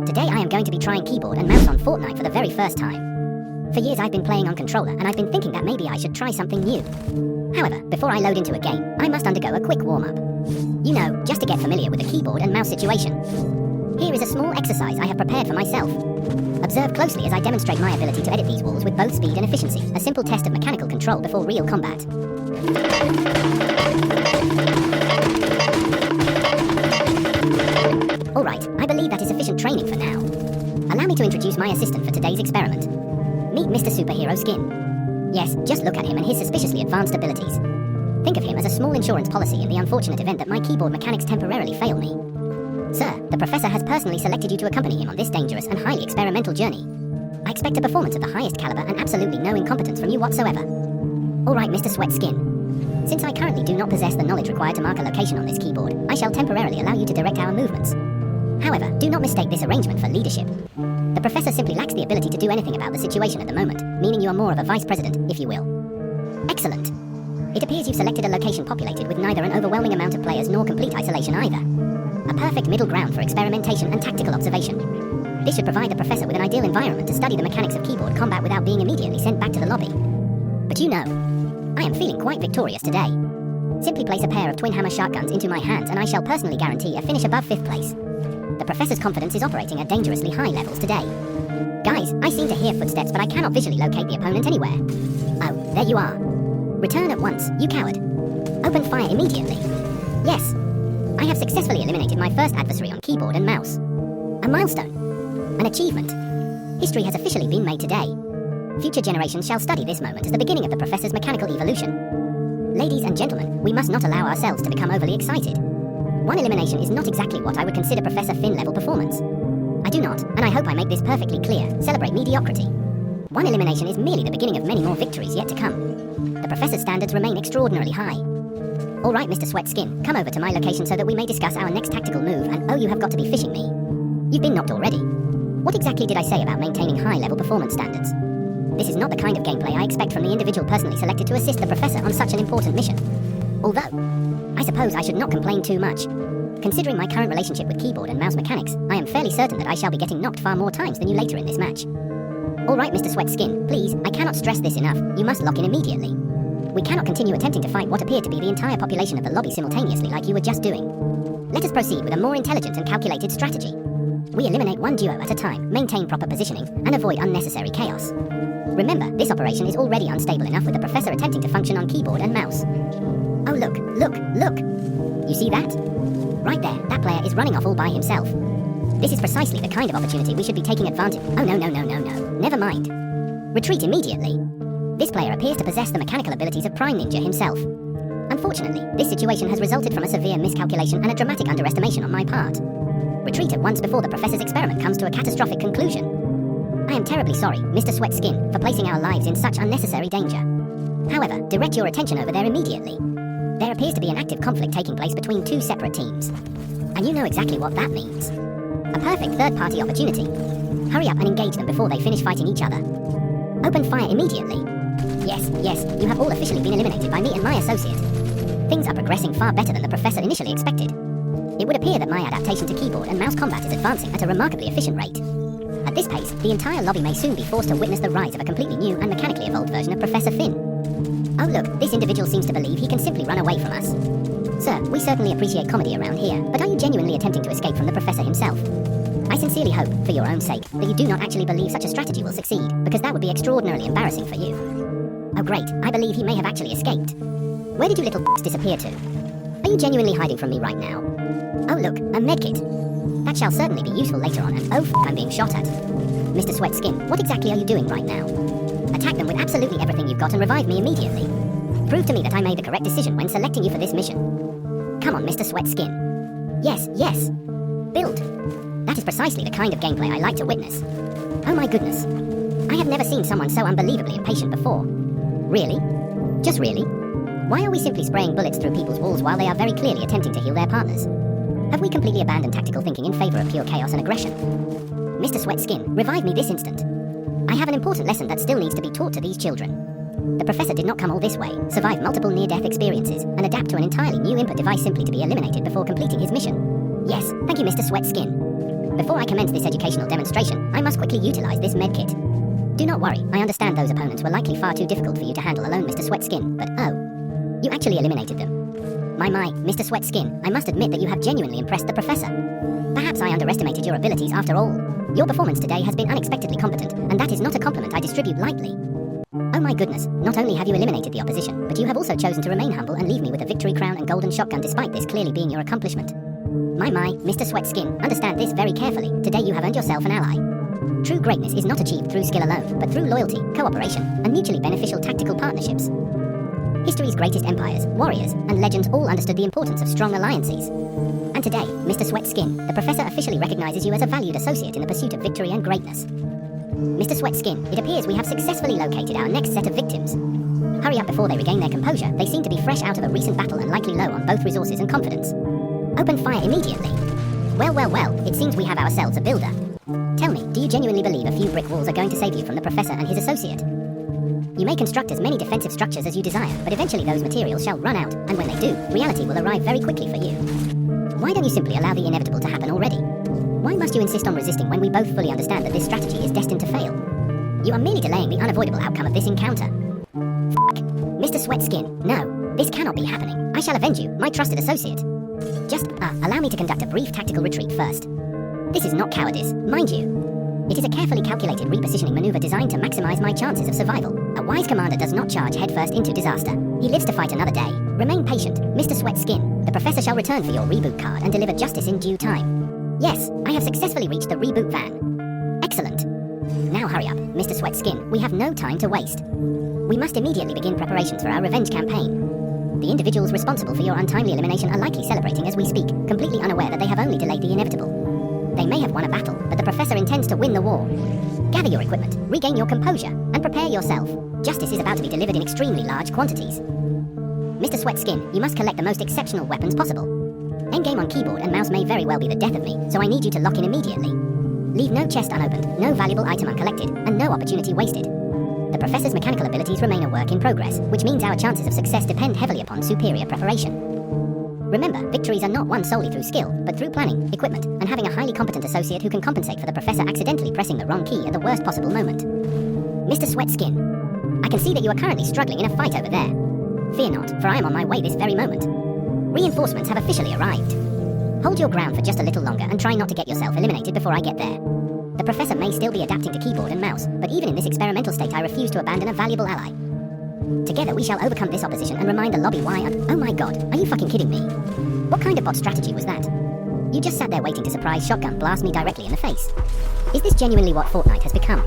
Today I am going to be trying keyboard and mouse on Fortnite for the very first time. For years I've been playing on controller and I've been thinking that maybe I should try something new. However, before I load into a game, I must undergo a quick warm-up. You know, just to get familiar with the keyboard and mouse situation. Here is a small exercise I have prepared for myself. Observe closely as I demonstrate my ability to edit these walls with both speed and efficiency, a simple test of mechanical control before real combat. Alright, I believe that is sufficient training for now. Allow me to introduce my assistant for today's experiment. Meet Mr. Superhero Skin. Yes, just look at him and his suspiciously advanced abilities. Think of him as a small insurance policy in the unfortunate event that my keyboard mechanics temporarily fail me. Sir, the professor has personally selected you to accompany him on this dangerous and highly experimental journey. I expect a performance of the highest caliber and absolutely no incompetence from you whatsoever. Alright, Mr. Sweat Skin. Since I currently do not possess the knowledge required to mark a location on this keyboard, I shall temporarily allow you to direct our movements. However, do not mistake this arrangement for leadership. The professor simply lacks the ability to do anything about the situation at the moment, meaning you are more of a vice president, if you will. Excellent. It appears you've selected a location populated with neither an overwhelming amount of players nor complete isolation either. A perfect middle ground for experimentation and tactical observation. This should provide the professor with an ideal environment to study the mechanics of keyboard combat without being immediately sent back to the lobby. But you know, I am feeling quite victorious today. Simply place a pair of twin hammer shotguns into my hands and I shall personally guarantee a finish above 5th place. The professor's confidence is operating at dangerously high levels today. Guys, I seem to hear footsteps but I cannot visually locate the opponent anywhere. Oh, there you are. Return at once, you coward. Open fire immediately. Yes, I have successfully eliminated my first adversary on keyboard and mouse. A milestone. An achievement. History has officially been made today. Future generations shall study this moment as the beginning of the professor's mechanical evolution. Ladies and gentlemen, we must not allow ourselves to become overly excited. One elimination is not exactly what I would consider Professor Finn level performance. I do not, and I hope I make this perfectly clear, celebrate mediocrity. One elimination is merely the beginning of many more victories yet to come. The professor's standards remain extraordinarily high. Alright, Mr. Sweat Skin, come over to my location so that we may discuss our next tactical move, and oh, you have got to be fishing me. You've been knocked already. What exactly did I say about maintaining high-level performance standards? This is not the kind of gameplay I expect from the individual personally selected to assist the professor on such an important mission. Although, I suppose I should not complain too much. Considering my current relationship with keyboard and mouse mechanics, I am fairly certain that I shall be getting knocked far more times than you later in this match. Alright, Mr. Sweat Skin, please, I cannot stress this enough, you must lock in immediately. We cannot continue attempting to fight what appear to be the entire population of the lobby simultaneously like you were just doing. Let us proceed with a more intelligent and calculated strategy. We eliminate one duo at a time, maintain proper positioning, and avoid unnecessary chaos. Remember, this operation is already unstable enough with the professor attempting to function on keyboard and mouse. Oh look, look, look! You see that? Right there, that player is running off all by himself. This is precisely the kind of opportunity we should be taking advantage of. Oh no, never mind. Retreat immediately. This player appears to possess the mechanical abilities of Prime Ninja himself. Unfortunately, this situation has resulted from a severe miscalculation and a dramatic underestimation on my part. Retreat at once before the professor's experiment comes to a catastrophic conclusion. I am terribly sorry, Mr. Sweat Skin, for placing our lives in such unnecessary danger. However, direct your attention over there immediately. There appears to be an active conflict taking place between two separate teams. And you know exactly what that means. A perfect third-party opportunity. Hurry up and engage them before they finish fighting each other. Open fire immediately. Yes, you have all officially been eliminated by me and my associate. Things are progressing far better than the professor initially expected. It would appear that my adaptation to keyboard and mouse combat is advancing at a remarkably efficient rate. At this pace, the entire lobby may soon be forced to witness the rise of a completely new and mechanically evolved version of Professor Finn. Oh look, this individual seems to believe he can simply run away from us. Sir, we certainly appreciate comedy around here, but are you genuinely attempting to escape from the professor himself? I sincerely hope, for your own sake, that you do not actually believe such a strategy will succeed, because that would be extraordinarily embarrassing for you. Oh great, I believe he may have actually escaped. Where did you little disappear to? Are you genuinely hiding from me right now? Oh look, a medkit. That shall certainly be useful later on, and oh I'm being shot at. Mr. Sweat Skin, what exactly are you doing right now? Attack them with absolutely everything you've got and revive me immediately. Prove to me that I made the correct decision when selecting you for this mission. Come on, Mr. Sweat Skin. Yes. Build. That is precisely the kind of gameplay I like to witness. Oh my goodness. I have never seen someone so unbelievably impatient before. Really? Just really? Why are we simply spraying bullets through people's walls while they are very clearly attempting to heal their partners? Have we completely abandoned tactical thinking in favor of pure chaos and aggression? Mr. Sweat Skin, revive me this instant. I have an important lesson that still needs to be taught to these children. The professor did not come all this way, survive multiple near-death experiences, and adapt to an entirely new input device simply to be eliminated before completing his mission. Yes, thank you, Mr. Sweat Skin. Before I commence this educational demonstration, I must quickly utilize this medkit. Do not worry, I understand those opponents were likely far too difficult for you to handle alone, Mr. Sweatskin, but oh, you actually eliminated them. My, Mr. Sweatskin, I must admit that you have genuinely impressed the professor. Perhaps I underestimated your abilities after all. Your performance today has been unexpectedly competent, and that is not a compliment I distribute lightly. Oh my goodness, not only have you eliminated the opposition, but you have also chosen to remain humble and leave me with a victory crown and golden shotgun despite this clearly being your accomplishment. My, Mr. Sweatskin, understand this very carefully. Today you have earned yourself an ally. True greatness is not achieved through skill alone, but through loyalty, cooperation, and mutually beneficial tactical partnerships. History's greatest empires, warriors, and legends all understood the importance of strong alliances. And today, Mr. Sweatskin, the professor officially recognizes you as a valued associate in the pursuit of victory and greatness. Mr. Sweatskin, it appears we have successfully located our next set of victims. Hurry up before they regain their composure. They seem to be fresh out of a recent battle and likely low on both resources and confidence. Open fire immediately. Well, it seems we have ourselves a builder. Tell me, do you genuinely believe a few brick walls are going to save you from the professor and his associate? You may construct as many defensive structures as you desire, but eventually those materials shall run out, and when they do, reality will arrive very quickly for you. Why don't you simply allow the inevitable to happen already? Why must you insist on resisting when we both fully understand that this strategy is destined to fail? You are merely delaying the unavoidable outcome of this encounter. Mr. Sweatskin, no, this cannot be happening. I shall avenge you, my trusted associate. Just, allow me to conduct a brief tactical retreat first. This is not cowardice, mind you. It is a carefully calculated repositioning maneuver designed to maximize my chances of survival. A wise commander does not charge headfirst into disaster. He lives to fight another day. Remain patient, Mr. Sweatskin. The professor shall return for your reboot card and deliver justice in due time. Yes, I have successfully reached the reboot van. Excellent. Now hurry up, Mr. Sweatskin. We have no time to waste. We must immediately begin preparations for our revenge campaign. The individuals responsible for your untimely elimination are likely celebrating as we speak, completely unaware that they have only delayed the inevitable. They may have won a battle, but the professor intends to win the war. Gather your equipment, regain your composure, and prepare yourself. Justice is about to be delivered in extremely large quantities. Mr. Sweatskin, you must collect the most exceptional weapons possible. Endgame on keyboard and mouse may very well be the death of me, so I need you to lock in immediately. Leave no chest unopened, no valuable item uncollected, and no opportunity wasted. The professor's mechanical abilities remain a work in progress, which means our chances of success depend heavily upon superior preparation. Remember, victories are not won solely through skill, but through planning, equipment, and having a highly competent associate who can compensate for the professor accidentally pressing the wrong key at the worst possible moment. Mr. Sweatskin, I can see that you are currently struggling in a fight over there. Fear not, for I am on my way this very moment. Reinforcements have officially arrived. Hold your ground for just a little longer and try not to get yourself eliminated before I get there. The professor may still be adapting to keyboard and mouse, but even in this experimental state I refuse to abandon a valuable ally. Together we shall overcome this opposition and remind the lobby why oh my god, are you fucking kidding me? What kind of bot strategy was that? You just sat there waiting to surprise shotgun blast me directly in the face. Is this genuinely what Fortnite has become?